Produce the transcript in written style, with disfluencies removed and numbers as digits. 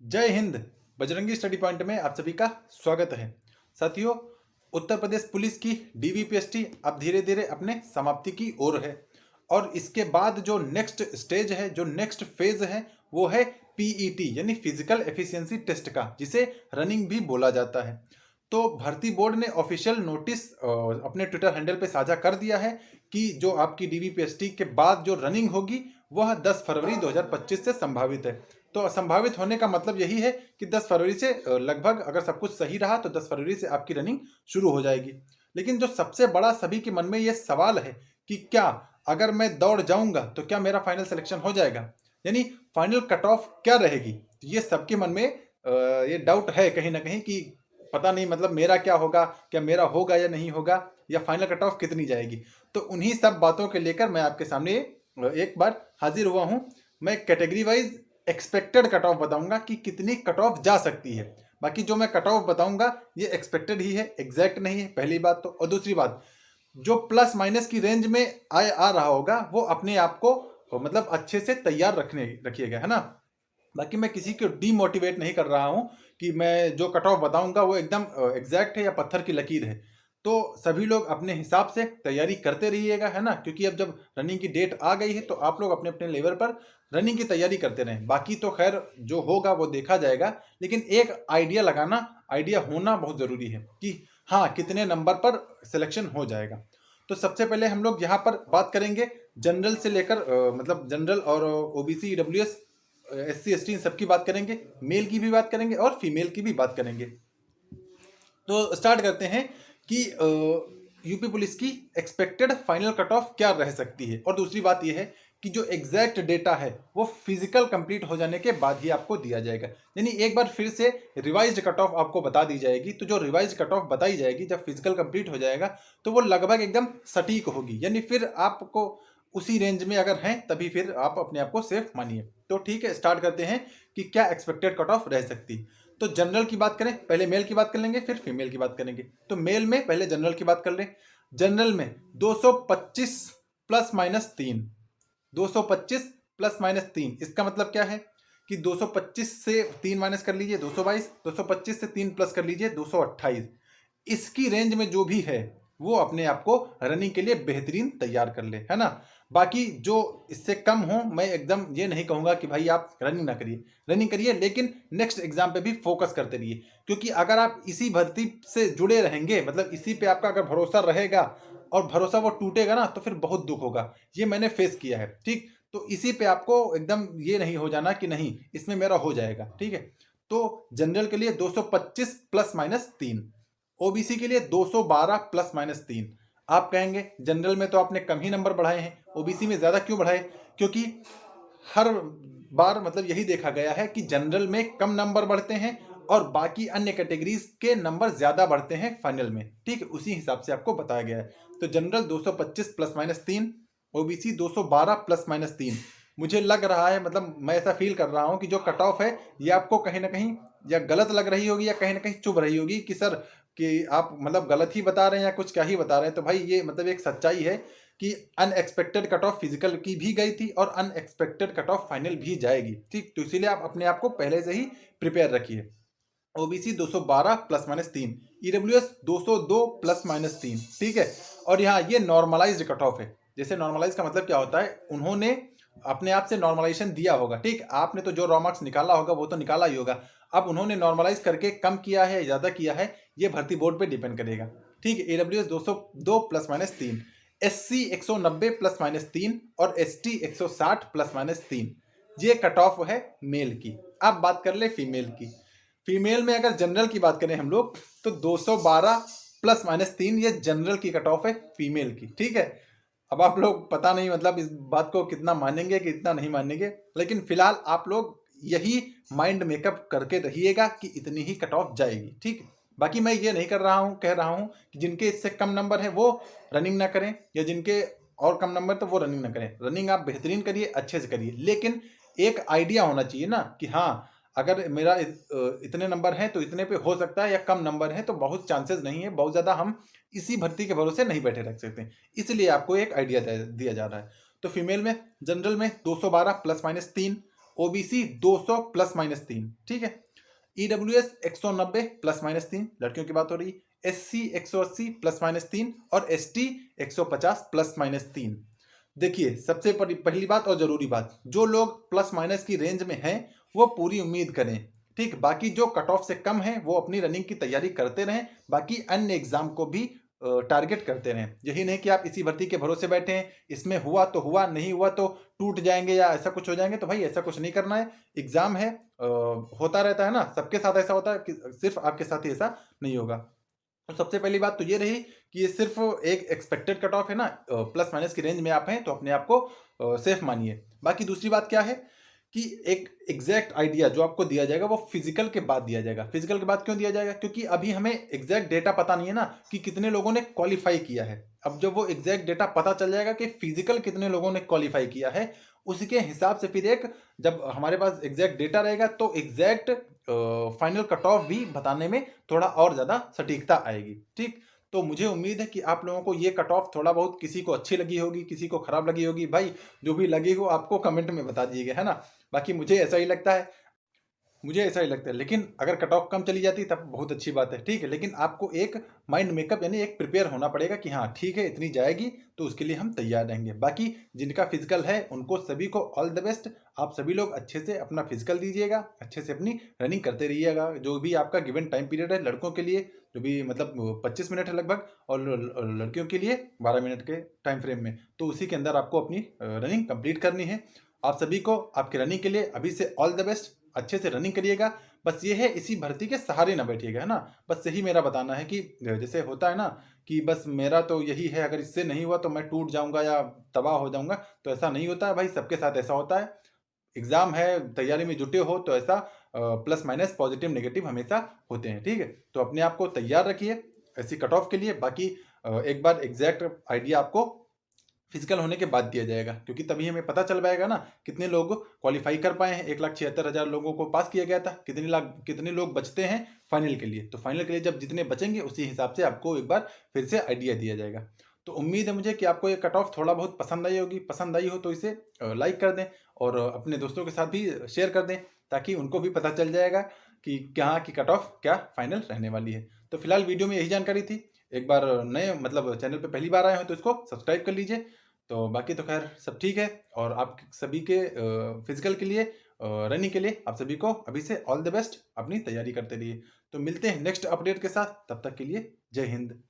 जय Hind. Bajrangi study point में आप सभी का स्वागत है। साथियों, उत्तर प्रदेश पुलिस की डीवीपीएसटी अब धीरे धीरे अपने समाप्ति की ओर है और इसके बाद जो नेक्स्ट स्टेज है, जो नेक्स्ट फेज है, वो है पीईटी यानी फिजिकल एफिशिएंसी टेस्ट का, जिसे रनिंग भी बोला जाता है। तो भर्ती बोर्ड ने ऑफिशियल नोटिस अपने ट्विटर हैंडल पे साझा कर दिया है कि जो आपकी डीवीपीएसटी के बाद जो रनिंग होगी वह 10 फरवरी 2025 से संभावित है। तो संभावित होने का मतलब यही है कि 10 फरवरी से लगभग अगर सब कुछ सही रहा तो 10 फरवरी से आपकी रनिंग शुरू हो जाएगी। लेकिन जो सबसे बड़ा सभी के मन में ये सवाल है कि क्या अगर मैं दौड़ जाऊंगा तो क्या मेरा फाइनल सिलेक्शन हो जाएगा, यानी फाइनल कट ऑफ क्या रहेगी। तो ये सबके मन में ये डाउट है कहीं ना कहीं कि पता नहीं मतलब मेरा क्या होगा, क्या मेरा होगा या नहीं होगा, या फाइनल कट ऑफ कितनी जाएगी। तो उन्हीं सब बातों के लेकर मैं आपके सामने एक बार हाजिर हुआ हूं। मैं category wise expected cut off बताऊंगा कि कितनी कट ऑफ जा सकती है। बाकी जो मैं कट ऑफ बताऊंगा ये एक्सपेक्टेड ही है, एग्जैक्ट नहीं है, पहली बात तो। और दूसरी बात, जो प्लस माइनस की रेंज में आ रहा होगा वो अपने आप को मतलब अच्छे से तैयार रखिएगा, है ना। बाकी मैं किसी को डीमोटिवेट नहीं कर रहा हूं कि मैं जो कट ऑफ बताऊंगा वो एकदम एग्जैक्ट है या पत्थर की लकीर है। तो सभी लोग अपने हिसाब से तैयारी करते रहिएगा, है ना, क्योंकि अब जब रनिंग की डेट आ गई है तो आप लोग अपने अपने लेवल पर रनिंग की तैयारी करते रहें। बाकी तो खैर जो होगा वो देखा जाएगा, लेकिन एक आइडिया लगाना, आइडिया होना बहुत ज़रूरी है कि हाँ कितने नंबर पर सिलेक्शन हो जाएगा। तो सबसे पहले हम लोग यहाँ पर बात करेंगे जनरल से लेकर मतलब जनरल और ओबीसी ईडब्ल्यूएस SC ST इन सबकी बात करेंगे, मेल की भी बात करेंगे और फीमेल की भी बात करेंगे। तो स्टार्ट करते हैं कि यूपी पुलिस की एक्सपेक्टेड फाइनल कट ऑफ क्या रह सकती है। और दूसरी बात यह है कि जो एग्जैक्ट डेटा है वो फिजिकल कंप्लीट हो जाने के बाद ही आपको दिया जाएगा, यानी एक बार फिर से रिवाइज्ड कट ऑफ आपको बता दी जाएगी। तो जो रिवाइज्ड कट ऑफ बताई जाएगी जब फिजिकल कंप्लीट हो जाएगा तो वो लगभग एकदम सटीक होगी, यानी फिर आपको उसी रेंज में अगर हैं तभी फिर आप अपने आप को सेफ मानिए। तो ठीक है, स्टार्ट करते हैं कि क्या एक्सपेक्टेड कट ऑफ रह सकती। तो जनरल की बात करें, पहले मेल की बात कर लेंगे फिर फीमेल की बात करेंगे। तो मेल में पहले जनरल की बात कर लें। जनरल में 225 प्लस माइनस 3, 225 प्लस माइनस 3, इसका मतलब क्या है कि 225 से 3 माइनस कर लीजिए 222, 225 से 3 प्लस कर लीजिए 228। इसकी रेंज में जो भी है वो अपने आप को रनिंग के लिए बेहतरीन तैयार कर ले, है ना। बाकी जो इससे कम हो मैं एकदम ये नहीं कहूँगा कि भाई आप रनिंग ना करिए, रनिंग करिए, लेकिन नेक्स्ट एग्जाम पे भी फोकस करते रहिए। क्योंकि अगर आप इसी भर्ती से जुड़े रहेंगे, मतलब इसी पे आपका अगर भरोसा रहेगा और भरोसा वो टूटेगा ना तो फिर बहुत दुख होगा। ये मैंने फेस किया है, ठीक। तो इसी पे आपको एकदम ये नहीं हो जाना कि नहीं इसमें मेरा हो जाएगा, ठीक है। तो जनरल के लिए 225 प्लस माइनस 3, ओबीसी के लिए 212 प्लस माइनस 3। आप कहेंगे जनरल में तो आपने कम ही नंबर बढ़ाए हैं, ओबीसी में ज़्यादा क्यों बढ़ाए। क्योंकि हर बार मतलब यही देखा गया है कि जनरल में कम नंबर बढ़ते हैं और बाकी अन्य कैटेगरीज के नंबर ज़्यादा बढ़ते हैं फाइनल में, ठीक है। उसी हिसाब से आपको बताया गया है। तो general 225 plus minus 3, OBC 212 plus minus 3। मुझे लग रहा है, मतलब मैं ऐसा फील कर रहा हूँ कि जो कट ऑफ है ये आपको कहीं ना कहीं या गलत लग रही होगी या कहीं ना कहीं चुभ रही होगी कि सर कि आप मतलब गलत ही बता रहे हैं या कुछ क्या ही बता रहे हैं। तो भाई ये मतलब एक सच्चाई है कि अनएक्सपेक्टेड कट ऑफ फिजिकल की भी गई थी और अनएक्सपेक्टेड कट ऑफ फाइनल भी जाएगी, ठीक। तो इसीलिए आप अपने आप को पहले से ही प्रिपेयर रखिए। OBC 212 plus minus 3, EWS 202 plus minus 3, ठीक है। और यहाँ ये नॉर्मलाइज्ड कट ऑफ है। जैसे नॉर्मलाइज का मतलब क्या होता है, उन्होंने अपने आप से नॉर्मलाइजेशन दिया होगा, ठीक। आपने तो जो रॉ मार्क्स निकाला होगा वो तो निकाला ही होगा। अब उन्होंने नॉर्मलाइज करके कम किया है ज़्यादा किया है ये भर्ती बोर्ड पे डिपेंड करेगा, ठीक है। EWS 202 plus minus 3, SC 190 plus minus 3 और एसटी 160 प्लस माइनस 3। ये कट ऑफ है मेल की। अब बात कर ले फीमेल की। फीमेल में अगर जनरल की बात करें हम लोग तो 212 प्लस माइनस 3 ये जनरल की कट ऑफ है फीमेल की, ठीक है। अब आप लोग पता नहीं मतलब इस बात को कितना मानेंगे कितना नहीं मानेंगे, लेकिन फिलहाल आप लोग यही माइंड मेकअप करके रहिएगा कि इतनी ही कट ऑफ जाएगी, ठीक। बाकी मैं ये नहीं कर रहा हूँ, कह रहा हूँ कि जिनके इससे कम नंबर है वो रनिंग ना करें, या जिनके और कम नंबर तो वो रनिंग ना करें। रनिंग आप बेहतरीन करिए, अच्छे से करिए, लेकिन एक आइडिया होना चाहिए ना कि हाँ अगर मेरा इतने नंबर हैं तो इतने पे हो सकता है, या कम नंबर है तो बहुत चांसेस नहीं है, बहुत ज़्यादा हम इसी भर्ती के भरोसे नहीं बैठे रख सकते। इसलिए आपको एक आइडिया दिया जा रहा है। तो फीमेल में जनरल में 212 plus minus 3, OBC 200 plus minus 3, ठीक है। ईडब्ल्यूएस 190 प्लस माइनस 3, लड़कियों की बात हो रही। एससी 180 प्लस माइनस 3 और एसटी 150 प्लस माइनस 3। देखिए, सबसे पहली बात और जरूरी बात, जो लोग प्लस माइनस की रेंज में हैं वो पूरी उम्मीद करें, ठीक। बाकी जो कट ऑफ से कम है वो अपनी रनिंग की तैयारी करते रहें, बाकी अन्य एग्जाम को भी टारगेट करते रहें। यही नहीं कि आप इसी भर्ती के भरोसे बैठे हैं, इसमें हुआ तो हुआ, नहीं हुआ तो टूट जाएंगे या ऐसा कुछ हो जाएंगे। तो भाई ऐसा कुछ नहीं करना है। एग्जाम है, होता रहता है ना, सबके साथ ऐसा होता है कि सिर्फ आपके साथ ही ऐसा नहीं होगा। तो सबसे पहली बात तो ये रही कि ये सिर्फ एक एक्सपेक्टेड कट ऑफ है ना, प्लस माइनस की रेंज में आप हैं तो अपने आप को सेफ मानिए। बाकी दूसरी बात क्या है कि एक एग्जैक्ट आइडिया जो आपको दिया जाएगा वो फिजिकल के बाद दिया जाएगा। फिजिकल के बाद क्यों दिया जाएगा? क्योंकि अभी हमें एग्जैक्ट डेटा पता नहीं है ना कि कितने लोगों ने क्वालिफाई किया है। अब जब वो एग्जैक्ट डेटा पता चल जाएगा कि फिजिकल कितने लोगों ने क्वालिफाई किया है, उसके हिसाब से फिर एक जब हमारे पास एग्जैक्ट डेटा रहेगा तो एग्जैक्ट फाइनल कट ऑफ भी बताने में थोड़ा और ज़्यादा सटीकता आएगी, ठीक। तो मुझे उम्मीद है कि आप लोगों को ये कट ऑफ थोड़ा बहुत, किसी को अच्छी लगी होगी, किसी को खराब लगी होगी। भाई जो भी लगी हो आपको कमेंट में बता दीजिएगा, है ना। बाकी मुझे ऐसा ही लगता है, मुझे ऐसा ही लगता है। लेकिन अगर कट ऑफ कम चली जाती तब बहुत अच्छी बात है, ठीक है। लेकिन आपको एक माइंड मेकअप यानी एक प्रिपेयर होना पड़ेगा कि हाँ ठीक है इतनी जाएगी तो उसके लिए हम तैयार रहेंगे। बाकी जिनका फिजिकल है उनको सभी को ऑल द बेस्ट। आप सभी लोग अच्छे से अपना फिजिकल दीजिएगा, अच्छे से अपनी रनिंग करते रहिएगा। जो भी आपका गिवन टाइम पीरियड है लड़कों के लिए जो भी मतलब 25 मिनट है लगभग, और लड़कियों के लिए 12 मिनट के टाइम फ्रेम में, तो उसी के अंदर आपको अपनी रनिंग कंप्लीट करनी है। आप सभी को आपके रनिंग के लिए अभी से ऑल द बेस्ट। अच्छे से रनिंग करिएगा। बस ये है, इसी भर्ती के सहारे ना बैठिएगा, है ना। बस यही मेरा बताना है कि जैसे होता है ना कि बस मेरा तो यही है, अगर इससे नहीं हुआ तो मैं टूट जाऊंगा या तबाह हो जाऊंगा, तो ऐसा नहीं होता है भाई। सबके साथ ऐसा होता है। एग्जाम है, तैयारी में जुटे हो तो ऐसा प्लस माइनस पॉजिटिव नेगेटिव हमेशा होते हैं, ठीक है। तो अपने आप को तैयार रखिए ऐसी कट ऑफ के लिए। बाकी एक बार एग्जैक्ट आइडिया आपको फिजिकल होने के बाद दिया जाएगा, क्योंकि तभी हमें पता चल पाएगा ना कितने लोग क्वालिफाई कर पाए हैं। 1,76,000 लोगों को पास किया गया था, कितने लोग बचते हैं फाइनल के लिए। तो फाइनल के लिए जब जितने बचेंगे उसी हिसाब से आपको एक बार फिर से आइडिया दिया जाएगा। तो उम्मीद है मुझे कि आपको ये कट ऑफ थोड़ा बहुत पसंद आई होगी। पसंद आई हो तो इसे लाइक कर दें और अपने दोस्तों के साथ भी शेयर कर दें, ताकि उनको भी पता चल जाएगा कि कहाँ की कट ऑफ क्या फाइनल रहने वाली है। तो फिलहाल वीडियो में यही जानकारी थी। एक बार नए मतलब चैनल पे पहली बार आए हो तो इसको सब्सक्राइब कर लीजिए। तो बाकी तो खैर सब ठीक है। और आप सभी के फिजिकल के लिए, रनिंग के लिए आप सभी को अभी से ऑल द बेस्ट। अपनी तैयारी करते रहिए। तो मिलते हैं नेक्स्ट अपडेट के साथ, तब तक के लिए जय हिंद।